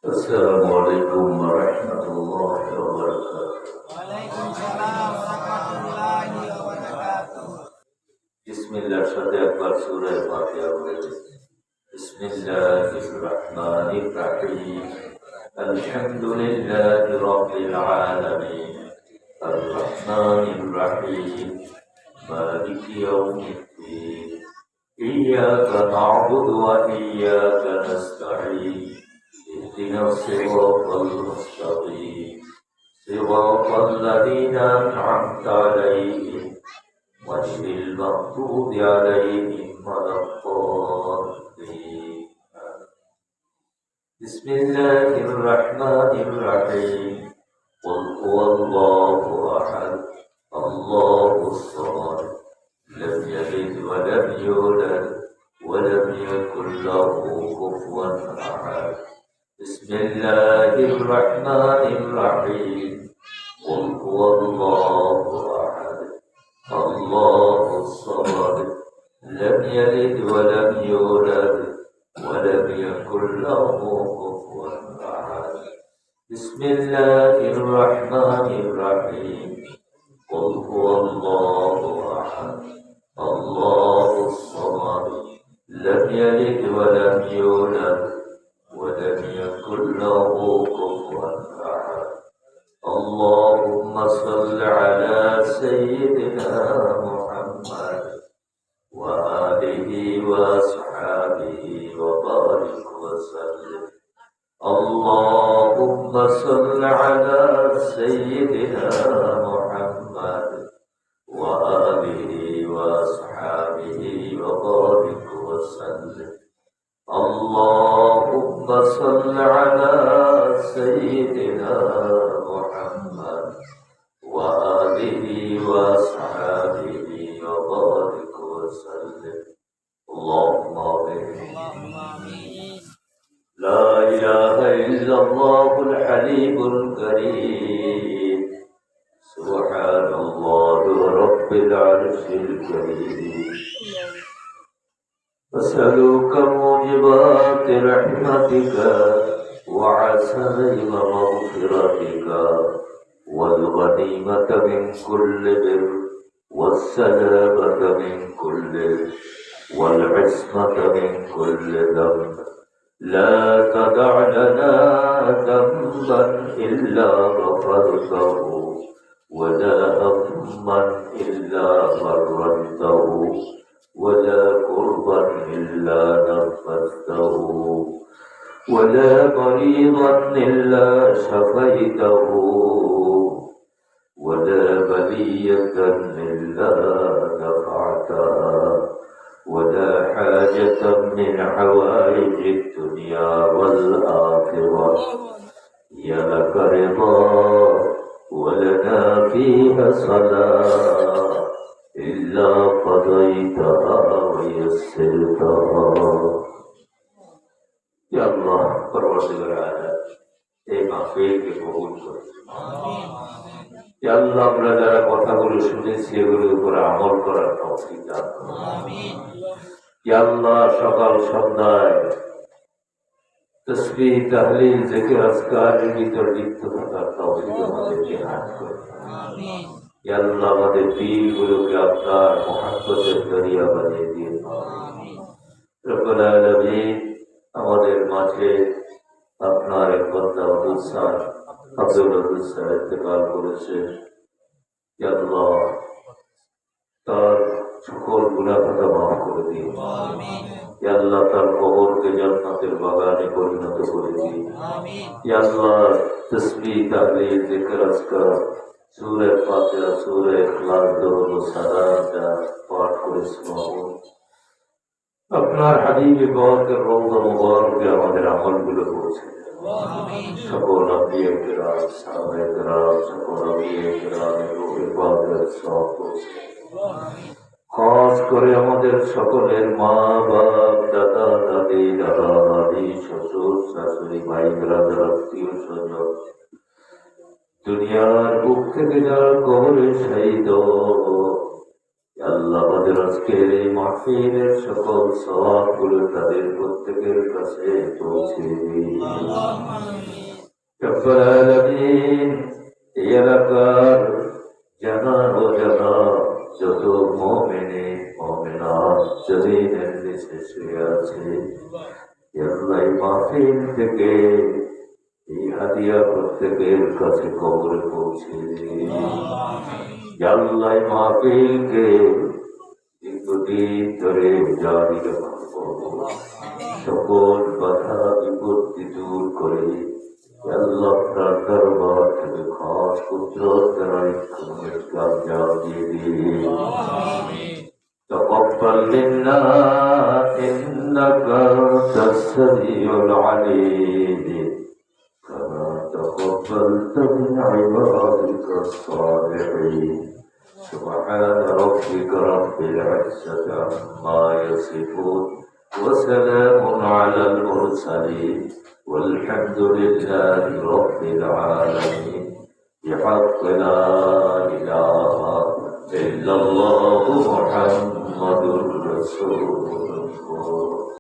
السلام عليكم ورحمة الله وبركاته. وعليكم السلام ورحمة الله وبركاته. بسم الله সাথে একবার সূরা ফাতিহা পড়ে বিসমিল্লাহির রহমানির রহিম আলহামদুলিল্লাহি রাব্বিল আলামিন আর রহমানির রহিম মালিকি ইয়াউমিদ্দিন ইয়্যাকা না'বুদু ওয়া ইয়্যাকা নাস্তাঈন اهدنا الصراط المستقيم صراط الذين أنعمت عليهم غير المغضوب عليهم ولا الضالين. بسم الله الرحمن الرحيم قل هو الله أحد الله الصمد لم يلد ولم يولد ولم يكن له كفوا أحد. بسم الله الرحمن الرحيم قل هو الله أحد الله الصمد لم يلد ولم يولد ولم يكن له كفوا أحد. بسم الله الرحمن الرحيم قل هو الله أحد الله الصمد لم يلد ولم يولد ولم يكن له كفوا أحد. اللهم صل على سيدنا محمد وآله وأصحابه وبارك وسلم. اللهم صل على سيدنا محمد وآله وأصحابه وبارك وسلم. اللهم صل على سيدنا محمد وآله وأصحابه وبارك وسلم. اللهم آمين. لا إله إلا الله الحليم الكريم سبحان الله رب العرش الكريم. أسألك موجبات رحمتك وعزائم مغفرتك والغنيمة من كل بر والسلامة من كل والعصمة من كل ذنب. لا تدع لنا ذنبا إلا غفرته ولا هما إلا فرجته ولا كربا إلا نفسته ولا مريضا إلا شفيته ولا بلية إلا دفعتها ولا حاجة من حوائج الدنيا والآخرة هي لك رضا ولنا فيها صلاة إلا قضيتها ويسرتها. يا الله পরবর্তীকার আয়াত এই মাহফিলকে কবুল করুন। ইয়া আল্লাহ আমরা যারা কথাগুলো শুনেছি এগুলোর উপর আমল করার তৌফিক দান করুন। আমিন। ইয়া আল্লাহ সকাল সন্ধ্যায় তাসবিহ তাহলিল জিকির আজকারের ভিতর লিপ্ত থাকার তৌফিক আমাদেরকে দান করুন। আমিন। ইয়া আল্লাহ আমাদের দিলগুলোকে আপনার মহব্বতের দরিয়া বানিয়ে দিন। আমিন। রব্বুল আলামিন আমাদের মাঝে আপনার এক বান্দা আব্দুল স্যার ইন্তেকাল করেছে। ইয়া আল্লাহ তার সকল গুনাহ খাতা মাফ করে দিন। আমিন। ইয়া আল্লাহ তার কবরকে জান্নাতের বাগানে পরিণত করে দিন। আমিন। ইয়া আল্লাহ তাসবিহ তাহলিল জিকির আজকার সূরা ফাতিহা সূরা ইখলাস দরুদ ও সালাম যা পাঠ করেছেন আপনার হাবিবে পাকের রওজা মুবারকে আমাদের আমলগুলো পৌঁছে সকল আম্বিয়া কিরাম সাহাবায়ে কিরাম সকল আম্বিয়া কিরামের রূহে পাকের সওয়াব পৌঁছে খাস করে আমাদের সকলের মা বাপ দাদা দাদি দাদা দাদি শ্বশুর শাশুড়ি ভাই ব্রাদার আত্মীয় স্বজন দুনিয়ার বুক থেকে যারা কবরে শহীদ আল্লাহ আমাদের আজকের এই মাহফিলের সকল সওয়াবগুলো তাদের প্রত্যেকের কাছে পৌঁছে দিন। রব্বুল আলামিন, এই এলাকার জানা অজানা যত মুমিনে মুমিনাত জমিনের নিচে শুয়ে আছে, আল্লাহ এই মাহফিল থেকে এই হাদিয়া প্রত্যেকের কাছে কবরে পৌঁছে দিন। আল্লাহ এই মাহফিলকে দীর্ঘদিন ধরে জারি রাখো, সকল বাধা বিপত্তি দূর করে আল্লাহ আপনার দরবার থেকে খাস পুত্র দ্বারা কামযাব দিয়ে দিন। تقبل منا إنك أنت السميع العليم كما تقبلت من عبادك الصالحين سبحان ربك رب العزة عما يصفون وسلام على المرسلين والحمد لله رب العالمين بحق لا إله إلا الله